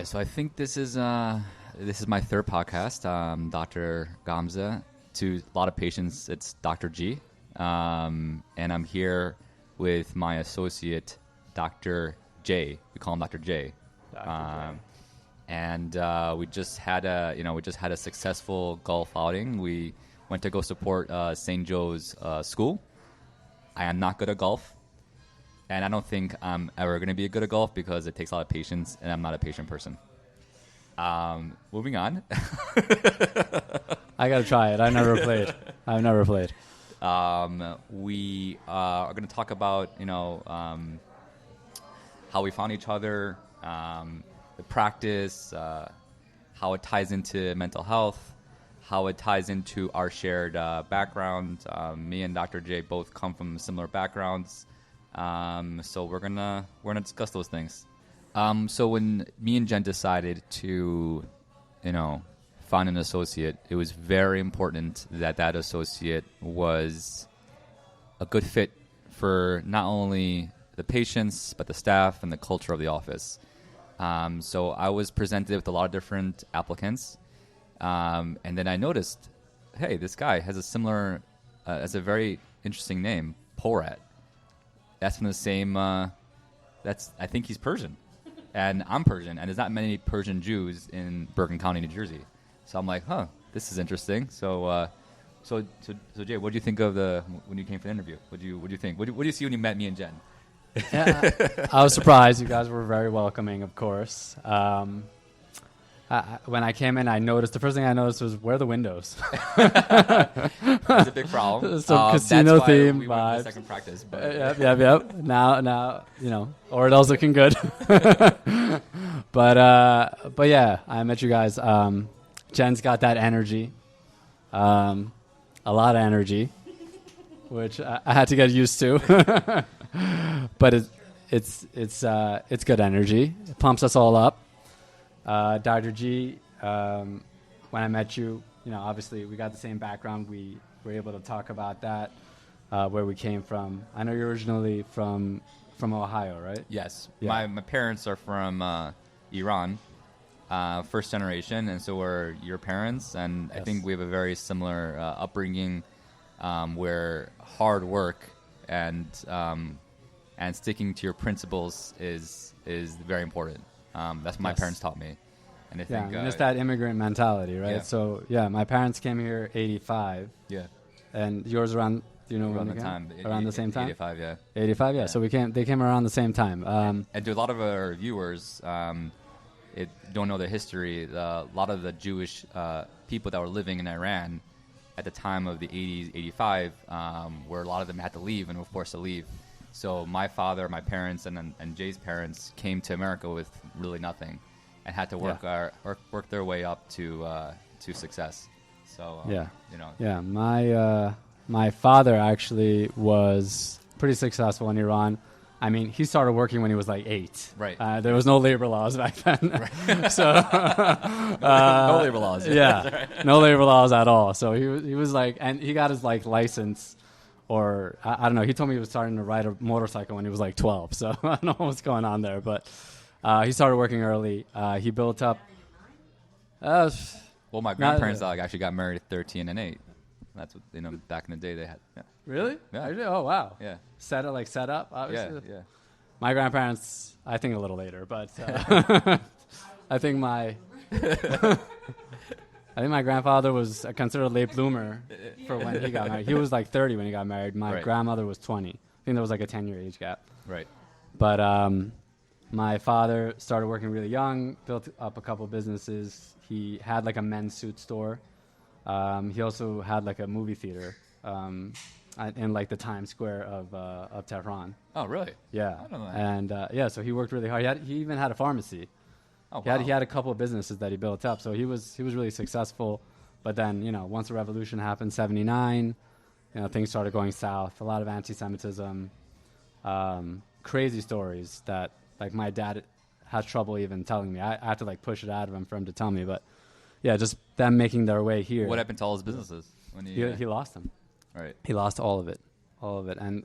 So I think this is my third podcast, Dr. Gamza. To a lot of patients, it's Dr. G. And I'm here with my associate, Dr. J. We call him Dr. J. And we just had a successful golf outing. We went to go support St. Joe's school. I am not good at golf. And I don't think I'm ever going to be good at golf because it takes a lot of patience, and I'm not a patient person. Moving on. I got to try it. I've never played. We are going to talk about, how we found each other, the practice, how it ties into mental health, how it ties into our shared background. Me and Dr. J both come from similar backgrounds. So we're gonna discuss those things. So when me and Jen decided to, find an associate, it was very important that associate was a good fit for not only the patients but the staff and the culture of the office. So I was presented with a lot of different applicants, and then I noticed, hey, this guy has has a very interesting name, Porat. That's from the same. I think he's Persian, and I'm Persian, and there's not many Persian Jews in Bergen County, New Jersey. So I'm like, this is interesting. So Jay, what do you think of when you came for the interview? What do you think? What do you see when you met me and Jen? Yeah, I was surprised. You guys were very welcoming, of course. When I came in, the first thing I noticed was, where are the windows? It's a big problem. Some casino theme we vibes. Went to second practice. But Yep. Now, Oradell's looking good. But yeah, I met you guys. Jen's got that energy, a lot of energy, which I had to get used to. But it's good energy. It pumps us all up. Dr. G, when I met you, obviously we got the same background. We were able to talk about that, where we came from. I know you're originally from Ohio, right? Yes. Yeah. My parents are from Iran, first generation, and so are your parents. And yes. I think we have a very similar upbringing, where hard work and sticking to your principles is very important. That's what my parents taught me. And I think and it's that immigrant mentality, right? Yeah. So, my parents came here 85. Yeah. And yours around, around the time. Around the same time? 85, yeah. 85, yeah. So they came around the same time. And to a lot of our viewers, don't know the history. A lot of the Jewish people that were living in Iran at the time of the 80s, 85, where a lot of them had to leave and were forced to leave. So my father, my parents, and Jay's parents came to America with really nothing, and had to work their way up to success. So my father actually was pretty successful in Iran. I mean, he started working when he was like 8. Right. There was no labor laws back then. Right. So no labor laws. Yeah, no labor laws at all. So he was like, and he got his license. Or, I don't know, he told me he was starting to ride a motorcycle when he was like 12. So I don't know what's going on there. But he started working early. He built up... well, my grandparents actually got married at 13 and 8. That's what, back in the day they had. Yeah. Really? Yeah. Oh, wow. Yeah. Set up, obviously. Yeah. My grandparents, I think a little later. But I think my grandfather was considered a late bloomer for when he got married. He was like 30 when he got married. My grandmother was 20. I think there was like a 10-year age gap. Right. But my father started working really young, built up a couple businesses. He had like a men's suit store. He also had like a movie theater in like the Times Square of Tehran. Oh, really? Yeah. I don't know that. And so he worked really hard. He even had a pharmacy. Oh, He had a couple of businesses that he built up, so he was really successful. But then, once the revolution happened, 79, things started going south. A lot of anti-Semitism, crazy stories that like my dad has trouble even telling me. I have to like push it out of him for him to tell me. But yeah, just them making their way here. What happened to all his businesses when He lost them. Right. He lost all of it, and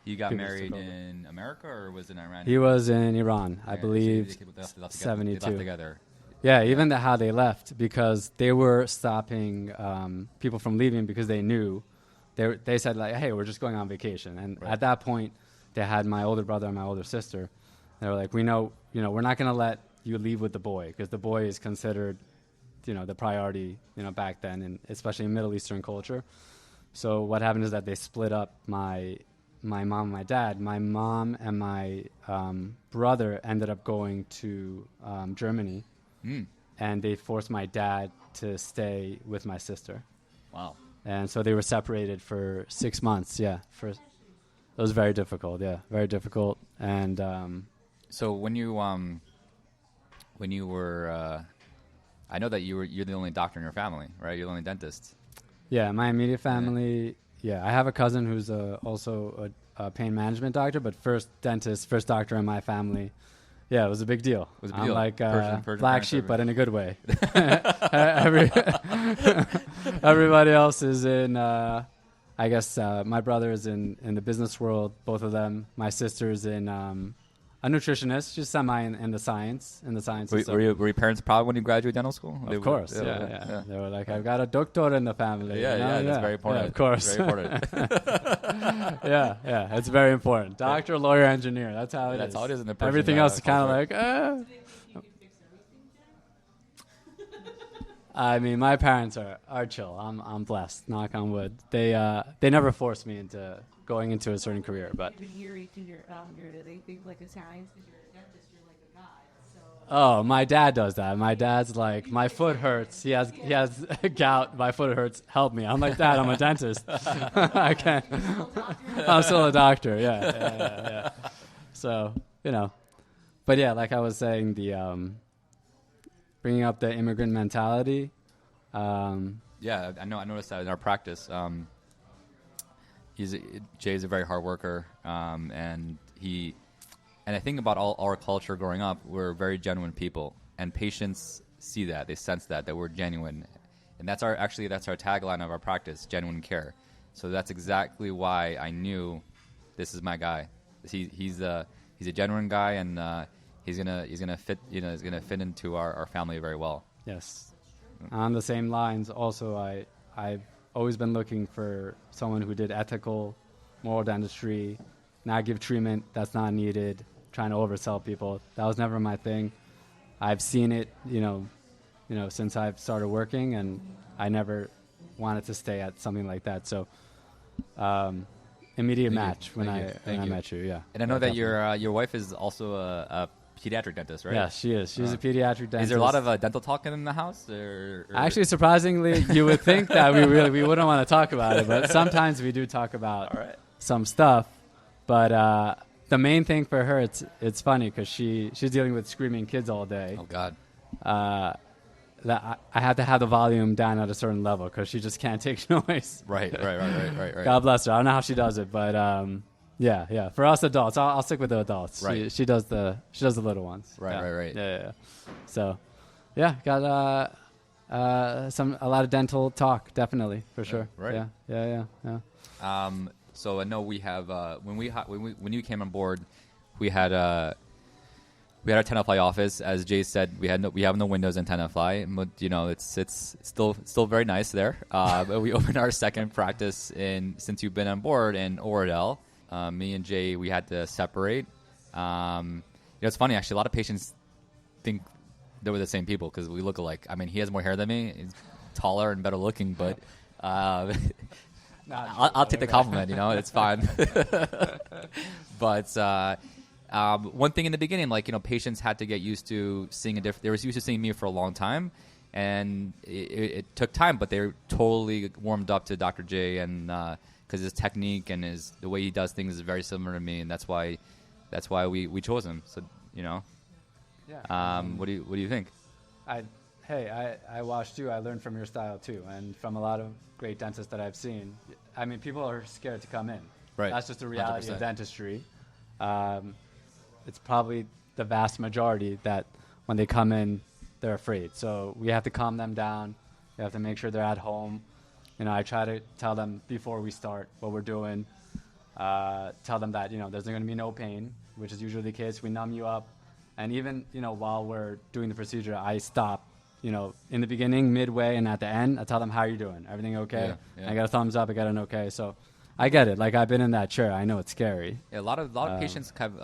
He got people married took over. in America or was it in Iran? He was in Iran, I Okay, believe, so they left 72. They left together. Yeah, even how they left, because they were stopping people from leaving because they knew. They said, like, hey, we're just going on vacation. And Right. at that point, they had my older brother and my older sister. They were like, we know, we're not going to let you leave with the boy, because the boy is considered, the priority, back then, and especially in Middle Eastern culture. So what happened is that they split up my mom and my dad. My mom and my brother ended up going to Germany. And they forced my dad to stay with my sister. Wow. And so they were separated for 6 months. Yeah. It was very difficult. Yeah. Very difficult. And So when you were, I know that you're the only doctor in your family, right? You're the only dentist. yeah, my immediate family. Yeah. I have a cousin who's also a pain management doctor, but first doctor in my family. Yeah, it was a big deal. It was a big I'm deal. like Persian black parents sheep, everywhere. but in a good way. Everybody else is in, I guess my brother is in the business world, both of them. My sister's in a nutritionist, she's semi in the science. Were your parents proud when you graduated dental school? Of course, yeah. They were like, I've got a doctor in the family. Yeah, that's very important. Yeah, of course. Very important. yeah, it's very important. Doctor, lawyer, engineer. That's how it is. That's how it is in the Persian Everything else is kind of culture. like, I mean, my parents are chill. I'm blessed. Knock on wood. They never forced me into going into a certain career, but. Even here, they think like a science because you're a dentist, you're like a god. So. Oh, my dad does that. My dad's like, my foot hurts. He has gout. My foot hurts. Help me. I'm like, Dad, I'm a dentist. I can't. I'm still a doctor. Yeah. So but yeah, like I was saying, the bringing up the immigrant mentality. Yeah, I know. I noticed that in our practice. Jay's a very hard worker, and I think about all our culture growing up, we're very genuine people, and patients see that, they sense that we're genuine, and that's our tagline of our practice, genuine care. So that's exactly why I knew this is my guy. He's a genuine guy, and he's gonna fit into our family very well. Yes. On the same lines, also, I've always been looking for someone who did ethical, moral dentistry, not give treatment that's not needed, trying to oversell people. That was never my thing. I've seen it, since I've started working, and I never wanted to stay at something like that. So, immediate match when I met you. Yeah. And I know that definitely. your wife is also a pediatric dentist, right? Yeah, she is. She's a pediatric dentist. Is there a lot of dental talk in the house? Or Actually, surprisingly, you would think that we wouldn't want to talk about it, but sometimes we do talk about some stuff. But the main thing for her, it's funny because she's dealing with screaming kids all day. Oh God. That I have to have the volume down at a certain level because she just can't take noise. Right. God bless her. I don't know how she does it, but yeah. For us adults, I'll stick with the adults. Right. She does the little ones. Right. Yeah. So, yeah, got a lot of dental talk, definitely, for sure. Right. Yeah. So I know we have when you came on board, we had our Tenafly office. As Jay said, we have no windows in Tenafly, but it's still very nice there. But we opened our second practice since you've been on board in Oradell. Me and Jay, we had to separate. It's funny actually. A lot of patients think they were the same people because we look alike. I mean, he has more hair than me. He's taller and better looking, but I'll take the compliment. It's fine. But one thing in the beginning, patients had to get used to seeing they were used to seeing me for a long time, and it took time, but they totally warmed up to Dr. J, and because his technique and the way he does things is very similar to me, and that's why we chose him. So Yeah. what do you think? I watched you. I learned from your style too, and from a lot of great dentists that I've seen. I mean, people are scared to come in. Right. That's just the reality 100%. of dentistry. It's probably the vast majority that when they come in, they're afraid. So we have to calm them down. We have to make sure they're at home. I try to tell them before we start what we're doing. Tell them that there's going to be no pain, which is usually the case. We numb you up, and even while we're doing the procedure, I stop. In the beginning, midway, and at the end, I tell them, how are you doing? Everything okay? Yeah. I got a thumbs up. I got an okay. So I get it. Like, I've been in that chair. I know it's scary. Yeah, a lot of patients have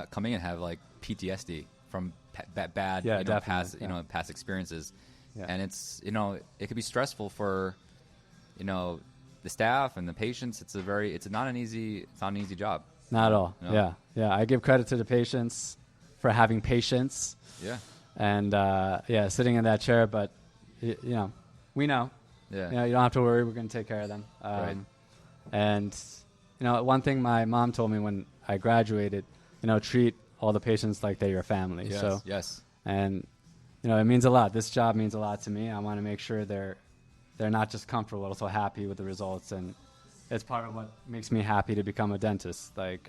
coming in have like PTSD from bad past experiences, and it's it could be stressful for the staff and the patients. It's not an easy job. Not at all. Yeah. I give credit to the patients for having patience. Yeah. And sitting in that chair, but we know. Yeah. You don't have to worry. We're going to take care of them. Right. And one thing my mom told me when I graduated, treat all the patients like they're your family. Yes. So Yes. and it means a lot. This job means a lot to me. I want to make sure they're not just comfortable, but also happy with the results, and it's part of what makes me happy to become a dentist. Like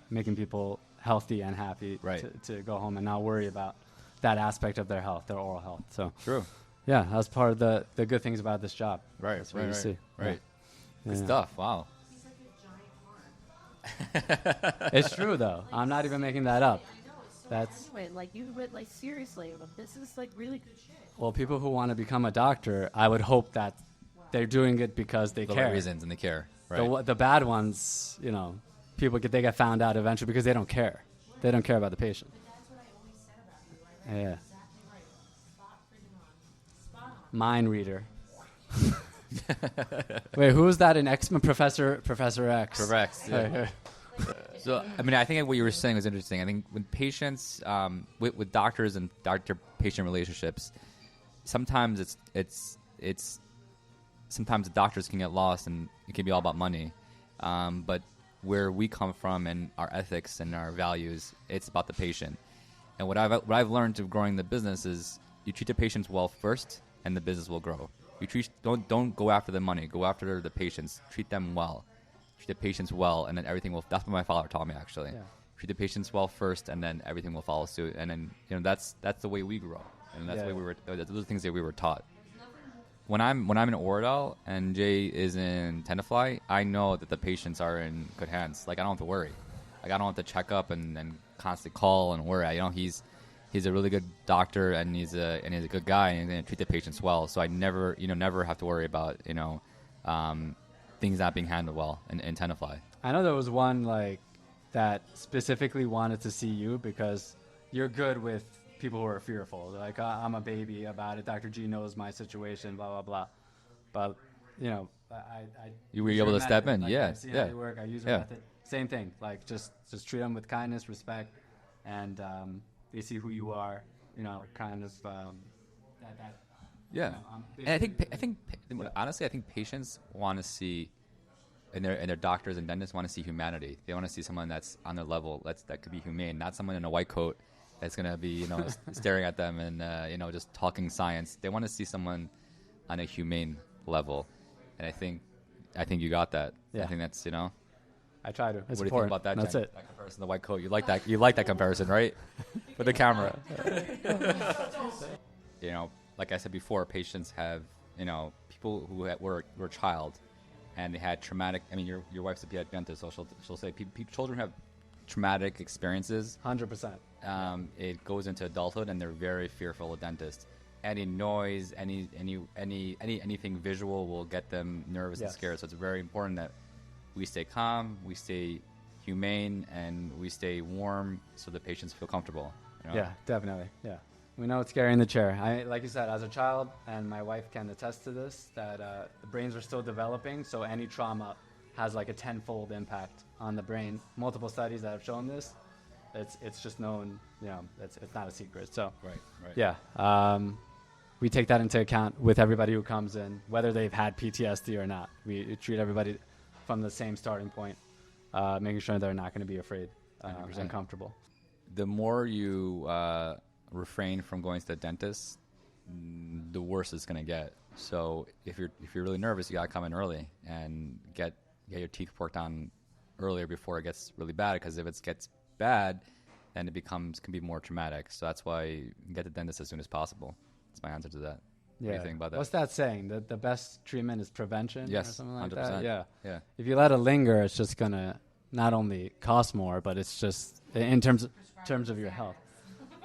making people healthy and happy to go home and not worry about that aspect of their health, their oral health. So True. Yeah, that's part of the good things about this job. Right. That's what you see. Right. Yeah. Good stuff. Wow. He's like a giant arm. It's true though. I'm not even making that up. I know, it's so That's- genuine. Like, you would, like, seriously, this is, like, really good shit. Well, people who want to become a doctor, I would hope that they're doing it because they The care. right reasons, and they care. Right. The bad ones, people they get found out eventually because they don't care. They don't care about the patient. But that's what I always said about you. I Yeah. exactly right. Spot on. Mind reader. Wait, who was that in X-Men? Professor X. Correct. Yeah. Hey. So, I think what you were saying was interesting. I think with patients, with doctors and doctor-patient relationships, sometimes sometimes the doctors can get lost, and it can be all about money. But where we come from and our ethics and our values, it's about the patient. And what I've learned of growing the business is you treat the patients well first, and the business will grow. Don't go after the money. Go after the patients. Treat them well. Treat the patients well, and then everything will. That's what my father taught me, actually. Yeah. Treat the patients well first, and then everything will follow suit. And then that's the way we grew, and that's the way we were. Those are the things that we were taught. When I'm in Oradell and Jay is in Tenafly, I know that the patients are in good hands. Like, I don't have to worry. Like, I don't have to check up and constantly call and worry. He's a really good doctor, and he's a good guy, and he's going to treat the patients well. So I never have to worry about things not being handled well in Tenafly. I know there was one that specifically wanted to see you because you're good with people who are fearful. Like, I'm a baby about it. Dr. G knows my situation, blah, blah, blah. But, You were able to step in, yeah. I see how you work. I use your method. Same thing. Like, just treat them with kindness, respect, and they see who you are, kind of that. Yeah. And I think honestly, I think patients want to see, and their doctors and dentists want to see humanity. They want to see someone that's on their level, that could be humane, not someone in a white coat that's going to be, staring at them and, just talking science. They want to see someone on a humane level. And I think you got that. Yeah. I think that's, I try to. It's what do you think important. about that, That's Jen? it. That comparison, the white coat. You like that comparison, right? For the camera. Like I said before, patients have, people who were a child and they had traumatic, your wife's a pediatric dentist, so she'll say children have traumatic experiences. 100%. It goes into adulthood and they're very fearful of dentists. Any noise, anything visual will get them nervous and scared. So it's very important that we stay calm, we stay humane, and we stay warm so the patients feel comfortable. Yeah, definitely. Yeah. We know it's scary in the chair. Like you said, as a child, and my wife can attest to this, that the brains are still developing, so any trauma has like a tenfold impact on the brain. Multiple studies that have shown this. It's just known, it's not a secret. So right. yeah. we take that into account with everybody who comes in, whether they've had PTSD or not. We treat everybody from the same starting point, making sure they're not going to be afraid and comfortable. The more you refrain from going to the dentist, the worse it's going to get. So if you're really nervous, you got to come in early and get your teeth worked on earlier before it gets really bad. Because if it gets bad, then it can be more traumatic. So that's why you get the dentist as soon as possible. That's my answer to that. Yeah. What do you think about that? What's that saying? That the best treatment is prevention? Yes, or something like 100%. that? Yeah. Yeah. If you let it linger, it's just going to not only cost more, but it's just in terms of your health.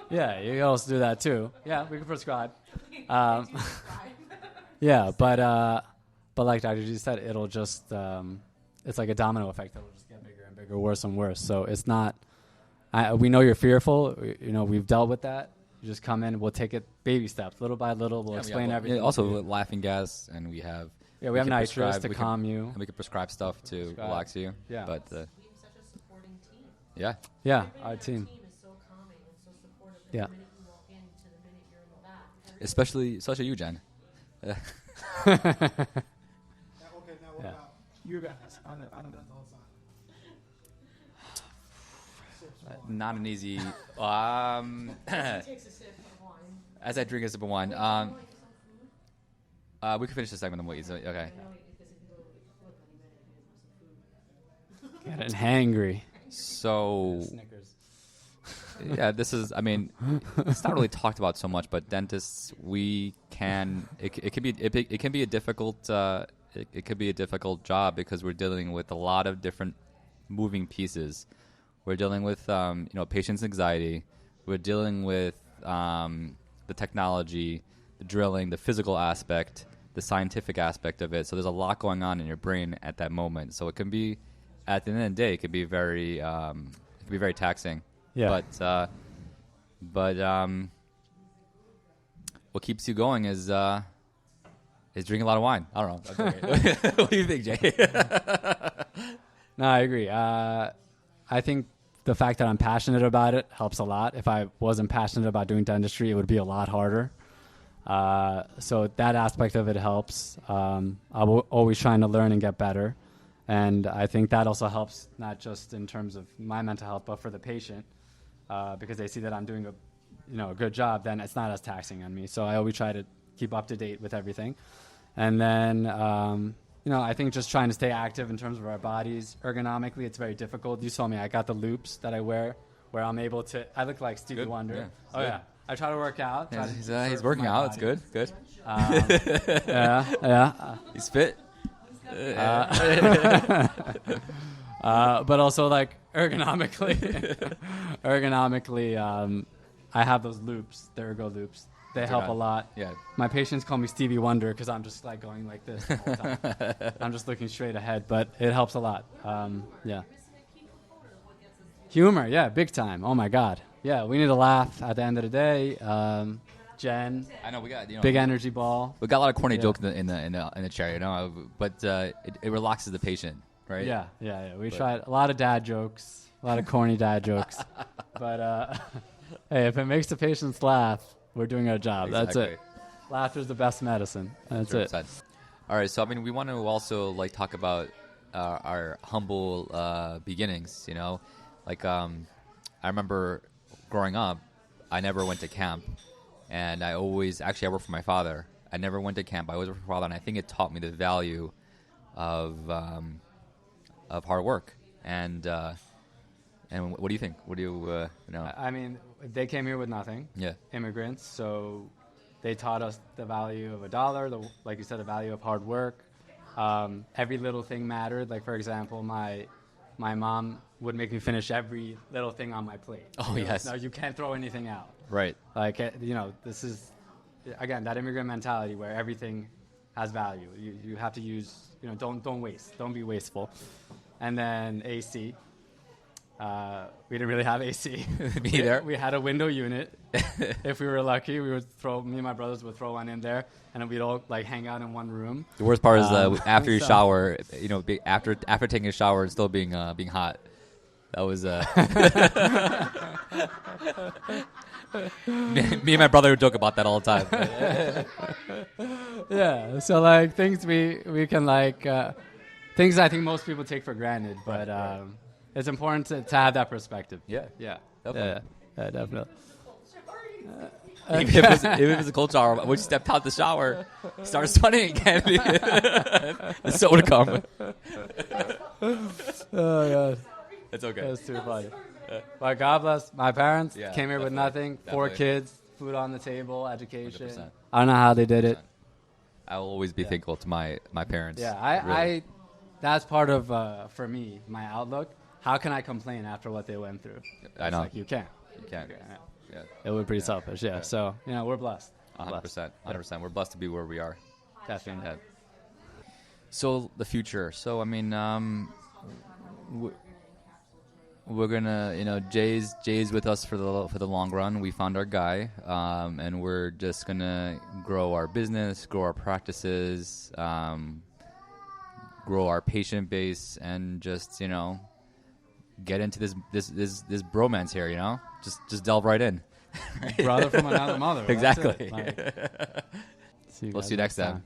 Yeah, you can also do that too. Yeah, we can prescribe. Yeah, but like Dr. G said, it'll just it's like a domino effect. It'll just get bigger and bigger, worse and worse. So it's not. We know you're fearful. We've dealt with that. You just come in. We'll take it baby steps, little by little. We'll explain everything. Yeah, also, laughing gas, and we have nitrous to calm you. And we can prescribe stuff to relax you. Yeah. But we have such a supporting team. yeah. Yeah, our team. Team is so calming and so supportive. Yeah. The minute you walk in to the minute you're in the back. Especially you, Jen. Now, okay, now what Yeah. about you guys? I don't know the whole time. Not an easy. Takes a sip of wine. As I drink a sip of wine, we can finish the segment and wait. Okay. Getting hangry. So Snickers. yeah, this is. I mean, it's not really talked about so much, but dentists, it can be a difficult. It could be a difficult job because we're dealing with a lot of different moving pieces. We're dealing with patient's anxiety. We're dealing with the technology, the drilling, the physical aspect, the scientific aspect of it. So there's a lot going on in your brain at that moment. So it can be, at the end of the day, it can be very taxing. Yeah. But what keeps you going is drinking a lot of wine. I don't know. What do you think, Jay? No, I agree. I think the fact that I'm passionate about it helps a lot. If I wasn't passionate about doing dentistry, it would be a lot harder. So that aspect of it helps. I'm always trying to learn and get better. And I think that also helps not just in terms of my mental health, but for the patient, because they see that I'm doing a good job, then it's not as taxing on me. So I always try to keep up to date with everything. And then, I think just trying to stay active in terms of our bodies ergonomically, it's very difficult. You saw me, I got the loops that I wear where I'm able to, I look like Stevie Good. Wonder. Yeah, Oh, good. yeah. I try to work out. Yeah, try to he's serve working my out. It's body. good. Yeah. He's fit. But also like ergonomically, I have those loops, the ergo loops. They help a lot. Yeah. My patients call me Stevie Wonder because I'm just like going like this the whole time. I'm just looking straight ahead, but it helps a lot. Yeah. Humor, yeah, big time. Oh my God. Yeah, we need to laugh at the end of the day. Jen, I know we got big energy ball. We got a lot of corny Yeah. jokes in the chair, but it relaxes the patient, right? Yeah. We tried a lot of dad jokes, a lot of corny dad jokes. But hey, if it makes the patients laugh, we're doing our job. That's Exactly. it. Laughter is the best medicine. That's it. 100%. All right, so we want to also talk about our humble beginnings. I remember growing up, I never went to camp, and I worked for my father. I never went to camp. I always worked for my father, and I think it taught me the value of hard work. And what do you think? What do you I mean, they came here with nothing. Yeah. Immigrants, so they taught us the value of $1. Like you said, the value of hard work. Every little thing mattered. Like for example, my mom would make me finish every little thing on my plate. Oh, yes. No, you can't throw anything out. Right. Like this is again that immigrant mentality where everything has value. You have to use don't waste. Don't be wasteful. And then AC. We didn't really have AC. Me either. We had a window unit. If we were lucky, me and my brothers would throw one in there, and then we'd all hang out in one room. The worst part is after you so- shower, after taking a shower and still being hot. That was me and my brother joke about that all the time. Yeah. So like things we can like things I think most people take for granted, but it's important to have that perspective. Yeah. Yeah. Definitely. Yeah, definitely. If it was a cold shower, we stepped out the shower, started sweating again. The soda come. Oh god. It's okay. That's too funny. But God bless my parents. Yeah, Came here with definitely, nothing. 4 definitely. kids, food on the table, education. 100%. I don't know how they did it. I will always be thankful to my parents. Yeah, really. I that's part of for me my outlook. How can I complain after what they went through? I It's know. like you can't. You can't. Yeah. It would be pretty selfish. Yeah. So we're blessed. 100%. 100%. We're blessed to be where we are. Definitely. Yeah. So the future. So I mean, we're gonna, Jay's with us for the long run. We found our guy, and we're just gonna grow our business, grow our practices, grow our patient base, and just get into this bromance here. Just delve right in. Brother from another mother. That's Exactly. it. Like, We'll see you next time.